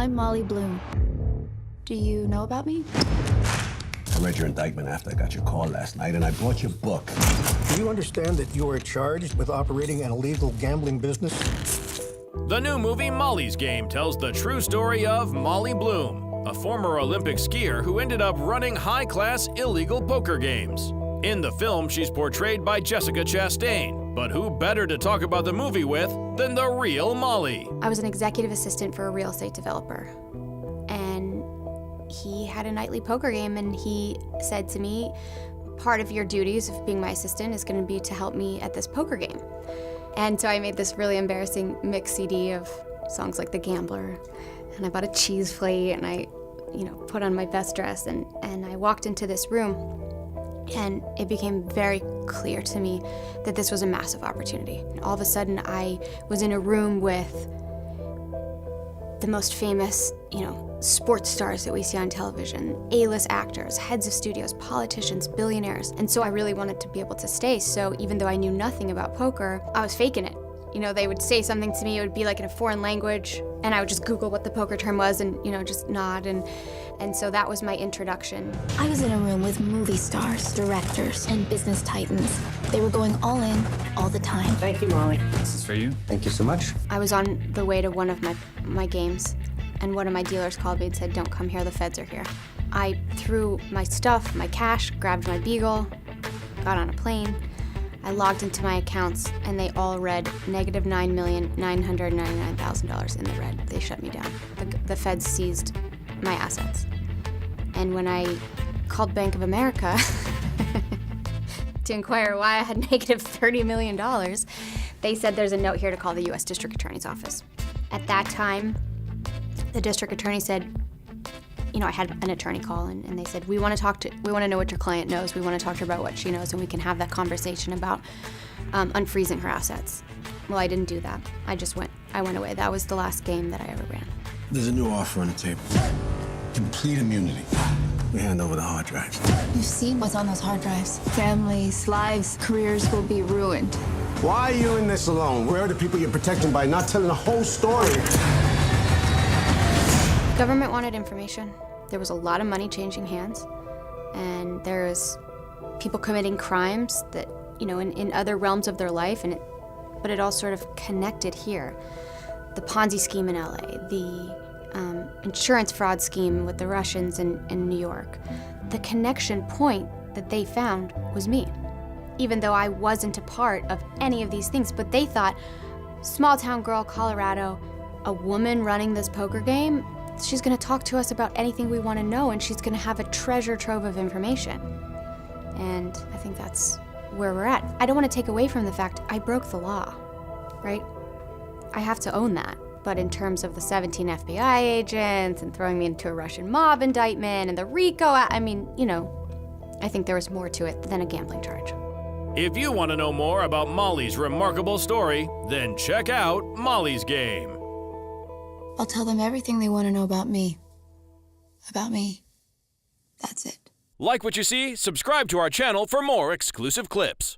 I'm Molly Bloom. Do you know about me? I read your indictment after I got your call last night, and I brought your book. Do you understand that you are charged with operating an illegal gambling business? The new movie Molly's Game tells the true story of Molly Bloom, a former Olympic skier who ended up running high-class illegal poker games. In the film, she's portrayed by Jessica Chastain, but who better to talk about the movie with than the real Molly? I was an executive assistant for a real estate developer, and he had a nightly poker game, and he said to me, part of your duties of being my assistant is going to be to help me at this poker game. And so I made this really embarrassing mix CD of songs like The Gambler, and I bought a cheese plate, and I, put on my best dress, and I walked into this room, and it became very clear to me that this was a massive opportunity. All of a sudden, I was in a room with the most famous, sports stars that we see on television, A-list actors, heads of studios, politicians, billionaires. And so I really wanted to be able to stay. So even though I knew nothing about poker, I was faking it. They would say something to me, it would be like in a foreign language, and I would just Google what the poker term was and, just nod. And so that was my introduction. I was in a room with movie stars, directors, and business titans. They were going all in, all the time. Thank you, Molly. This is for you. Thank you so much. I was on the way to one of my games, and one of my dealers called me and said, "Don't come here, the feds are here." I threw my stuff, my cash, grabbed my Beagle, got on a plane. I logged into my accounts, and they all read $-9,999,000 in the red. They shut me down. The feds seized my assets. And when I called Bank of America to inquire why I had $-30 million, they said there's a note here to call the U.S. District Attorney's Office. At that time, the district attorney said, I had an attorney call, and they said, we want to know what your client knows. We want to talk to her about what she knows, and we can have that conversation about unfreezing her assets. Well, I didn't do that. I went away. That was the last game that I ever ran. There's a new offer on the table. Complete immunity. We hand over the hard drives. You've seen what's on those hard drives. Families, lives, careers will be ruined. Why are you in this alone? Where are the people you're protecting by not telling the whole story? The government wanted information. There was a lot of money changing hands, and there's people committing crimes that, in other realms of their life, but it all sort of connected here. The Ponzi scheme in LA, the insurance fraud scheme with the Russians in New York. The connection point that they found was me, even though I wasn't a part of any of these things. But they thought, small town girl, Colorado, a woman running this poker game, she's gonna talk to us about anything we wanna know, and she's gonna have a treasure trove of information. And I think that's where we're at. I don't wanna take away from the fact I broke the law, right? I have to own that. But in terms of the 17 FBI agents and throwing me into a Russian mob indictment and the RICO, I think there was more to it than a gambling charge. If you want to know more about Molly's remarkable story, then check out Molly's Game. I'll tell them everything they want to know about me. About me. That's it. Like what you see? Subscribe to our channel for more exclusive clips.